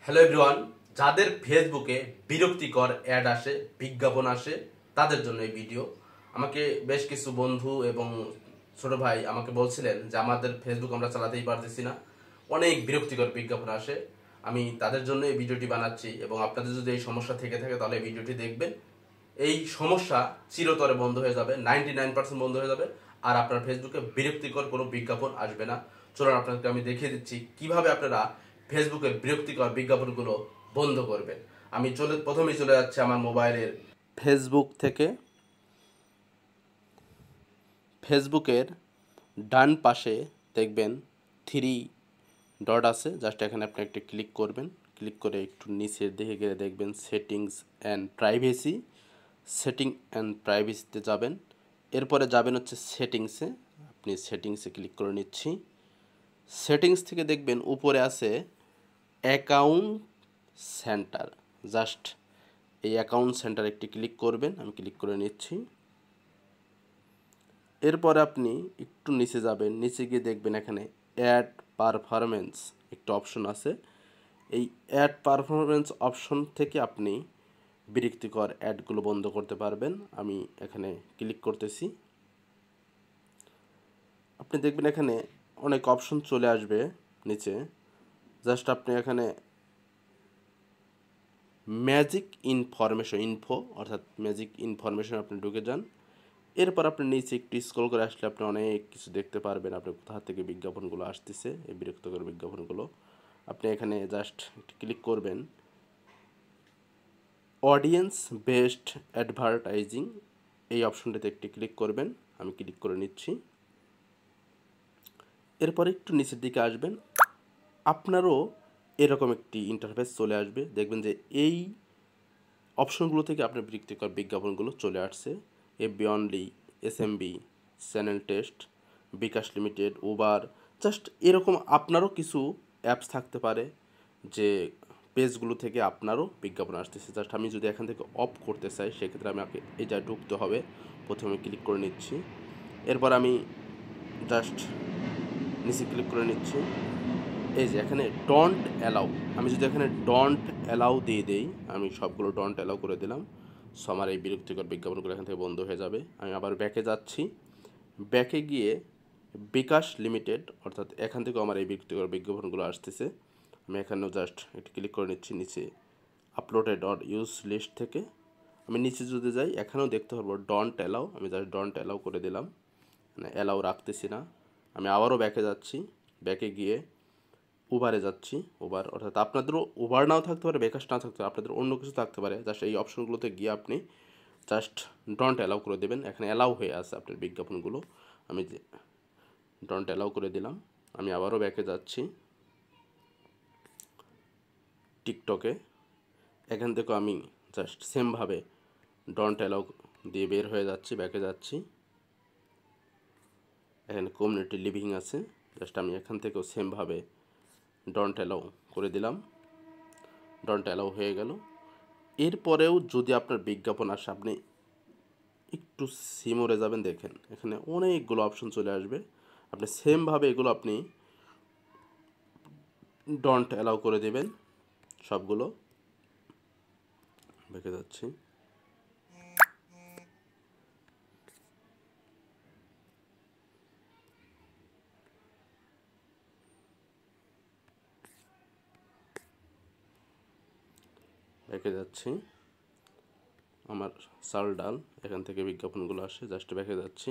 Hello everyone, যাদের ফেসবুকে বিরক্তিকর অ্যাড আসে, বিজ্ঞাপন আসে, তাদের জন্য এই ভিডিও। আমাকে বেশ কিছু বন্ধু এবং ছোট ভাই আমাকে বলছিলেন যে আমাদের ফেসবুক আমরা চালাতেই পারতেছি না, অনেক বিরক্তিকর বিজ্ঞাপন আসে। আমি তাদের জন্য এই ভিডিওটি বানাচ্ছি এবং আপনাদের যদি এই সমস্যা থেকে থাকে তাহলে এই ভিডিওটি দেখবেন। এই সমস্যা চিরতরে বন্ধ হয়ে যাবে, 99% বন্ধ হয়ে যাবে, আর আপনার ফেসবুকে বিরক্তিকর কোনো বিজ্ঞাপন আসবে না। চলুন আপনাকে আমি দেখিয়ে দিচ্ছি কিভাবে আপনারা ফেসবুকের বিরক্তিকর বিজ্ঞাপনগুলো বন্ধ করবেন। আমি প্রথমেই চলে যাচ্ছে আমার মোবাইলের ফেসবুক থেকে। ফেসবুকের ডান পাশে দেখবেন 3 ডট আছে, জাস্ট এখানে আপনি একটা ক্লিক করবেন। ক্লিক করে একটু নিচের দিকে গেলে দেখবেন settings and privacy. Setting and প্রাইভেসিতে যাবেন, এরপরে যাবেন হচ্ছে সেটিংসে। আপনি সেটিংসে ক্লিক করে নিচ্ছি। সেটিংস থেকে দেখবেন উপরে আছে অ্যাকাউন্ট সেন্টার, জাস্ট এই অ্যাকাউন্ট সেন্টার একটি ক্লিক করবেন। আমি ক্লিক করে নিচ্ছি। এরপরে আপনি একটু নিচে যাবেন, নিচে গিয়ে দেখবেন এখানে অ্যাড পারফরমেন্স একটা অপশন আছে। এই অ্যাড পারফরমেন্স অপশন থেকে আপনি বিরক্তিকর অ্যাডগুলো বন্ধ করতে পারবেন। আমি এখানে ক্লিক করতেছি। আপনি দেখবেন এখানে অনেক অপশন চলে আসবে নিচে। জাস্ট আপনি এখানে ম্যাজিক ইনফো অর্থাৎ ম্যাজিক ইনফরমেশন আপনি ঢুকে যান। এরপর আপনি নিচে একটু স্ক্রল করে আসলে আপনি অনেক কিছু দেখতে পারবেন। আপনি কোথা থেকে বিজ্ঞাপনগুলো আসতেছে, এই বিরক্তিকর বিজ্ঞাপনগুলো। আপনি এখানে জাস্ট ক্লিক করবেন অডিয়েন্স বেসড অ্যাডভার্টাইজিং, এই অপশনটাতে একটি ক্লিক করবেন। আমি ক্লিক করে নিচ্ছি। এরপর একটু নিচের দিকে আসবেন, আপনারও এরকম একটি ইন্টারফেস চলে আসবে। দেখবেন যে এই অপশনগুলো থেকে আপনার বিরক্তিকর বিজ্ঞাপনগুলো চলে আসছে। FB only, SMB, channel test, bKash limited, Uber, just এরকম আপনারও কিছু অ্যাপস থাকতে পারে যে পেজগুলো থেকে আপনারও বিজ্ঞাপন আসতেছে। জাস্ট আমি যদি এখান থেকে অফ করতে চাই সেক্ষেত্রে আমাকে এই যা ঢুকতে হবে। প্রথমে ক্লিক করে নিচ্ছি। এরপর আমি জাস্ট নিচে ক্লিক করে নিচ্ছি। এই যে এখানে ডন্ট অ্যালাউ, আমি যদি এখানে ডন্ট অ্যালাউ দিয়ে দেই, আমি সবগুলো ডন্ট অ্যালাউ করে দিলাম। সো আমার এই বিরক্তিকর বিজ্ঞাপনগুলো এখান থেকে বন্ধ হয়ে যাবে। আমি আবার ব্যাকে যাচ্ছি। ব্যাকে গিয়ে বিকাশ লিমিটেড অর্থাৎ এখান থেকেও আমার এই বিরক্তিকর বিজ্ঞাপনগুলো আসতেছে। আমি এখানেও জাস্ট একটু ক্লিক করে নিচ্ছি নিচে আপলোডেড অর ইউজ লিস্ট থেকে। আমি নিচে যদি যাই এখানেও দেখতে পারবো ডন্ট অ্যালাউ, আমি জাস্ট ডন্ট অ্যালাউ করে দিলাম, মানে অ্যালাউ রাখতেছি না। আমি আবারও ব্যাকে যাচ্ছি। ব্যাকে গিয়ে উবারে যাচ্ছি। উবার অর্থাৎ আপনাদেরও উবার নাও থাকতে পারে, বিকাশ নাও থাকতে পারে, আপনাদের অন্য কিছু থাকতে পারে। জাস্ট এই অপশনগুলোতে গিয়ে আপনি জাস্ট ডন্ট অ্যালাউ করে দেবেন। এখানে অ্যালাউ হয়ে আছে আপনার বিজ্ঞাপনগুলো। আমি যে ডন্ট অ্যালাউ করে দিলাম। আমি আবারও ব্যাকে যাচ্ছি টিকটকে। এখান থেকেও আমি জাস্ট সেমভাবে ডন্ট অ্যালাউ দিয়ে বের হয়ে যাচ্ছি, ব্যাকে যাচ্ছি। এখানে কমিউনিটি লিভিং আছে, জাস্ট আমি এখান থেকেও সেমভাবে ডন্ট অ্যালাউ করে দিলাম। ডন্ট অ্যালাউ হয়ে গেল। এরপরেও যদি আপনার বিজ্ঞাপন আসে আপনি একটু সিমোরে যাবেন, দেখেন এখানে অনেকগুলো অপশন চলে আসবে। আপনি সেমভাবে এগুলো আপনি ডন্ট অ্যালাউ করে দেবেন সবগুলো। দেখে যাচ্ছি। দেখে যাচ্ছি আমার চাল ডাল, এখান থেকে বিজ্ঞাপনগুলো আসে, জাস্ট দেখে যাচ্ছি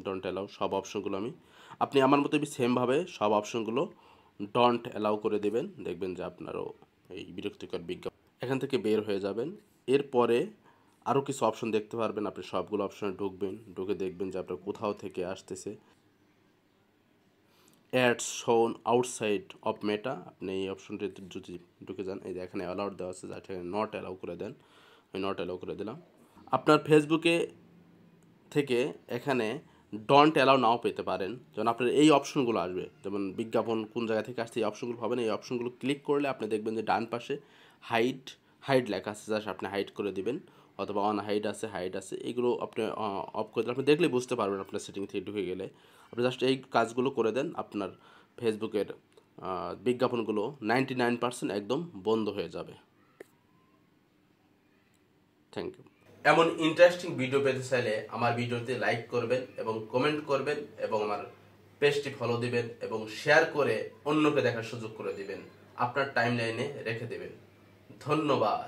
ডন্ট অ্যালাউ সব অপশনগুলো আপনি আমার মতো সেমভাবে সব অপশনগুলো ডন্ট অ্যালাউ করে দেবেন। দেখবেন যে আপনারও এই বিরক্তিকর বিজ্ঞাপন এখান থেকে বের হয়ে যাবেন। এরপরে আরও কিছু অপশন দেখতে পারবেন, আপনি সবগুলো অপশনে ঢুকবেন, ঢুকে দেখবেন যে আপনার কোথাও থেকে আসতেছে অ্যাডস শোন আউটসাইড অফ মেটা। আপনি এই অপশনটিতে যদি ঢুকে যান, এই যে এখানে অ্যালাউড দেওয়া আছে, যাতে নট অ্যালাউ করে দেন। আমি নট অ্যালাউ করে দিলাম। আপনার ফেসবুকে থেকে এখানে ডন্ট অ্যালাউ নাও পেতে পারেন, যেমন আপনার এই অপশনগুলো আসবে, যেমন বিজ্ঞাপন কোন জায়গা থেকে আসছে এই অপশনগুলো পাবেন। এই অপশনগুলো ক্লিক করলে আপনি দেখবেন যে ডান পাশে হাইড লেখা আছে, জাস্ট আপনি হাইড করে দিবেন, অথবা অন হাইড আছে, এগুলো আপনি অফ করে দিলে আপনি দেখলে বুঝতে পারবেন আপনার সেটিং থেকে ঢুকে গেলে। আপনি জাস্ট এই কাজগুলো করে দেন, আপনার ফেসবুকের বিজ্ঞাপনগুলো 99% একদম বন্ধ হয়ে যাবে। Thank you. এমন ইন্টারেস্টিং ভিডিও পেতে চাইলে আমার ভিডিওতে লাইক করবেন এবং কমেন্ট করবেন এবং আমার পেজটি ফলো দিবেন এবং শেয়ার করে অন্যকে দেখার সুযোগ করে দিবেন, আপনার টাইমলাইনে রেখে দেবেন। ধন্যবাদ।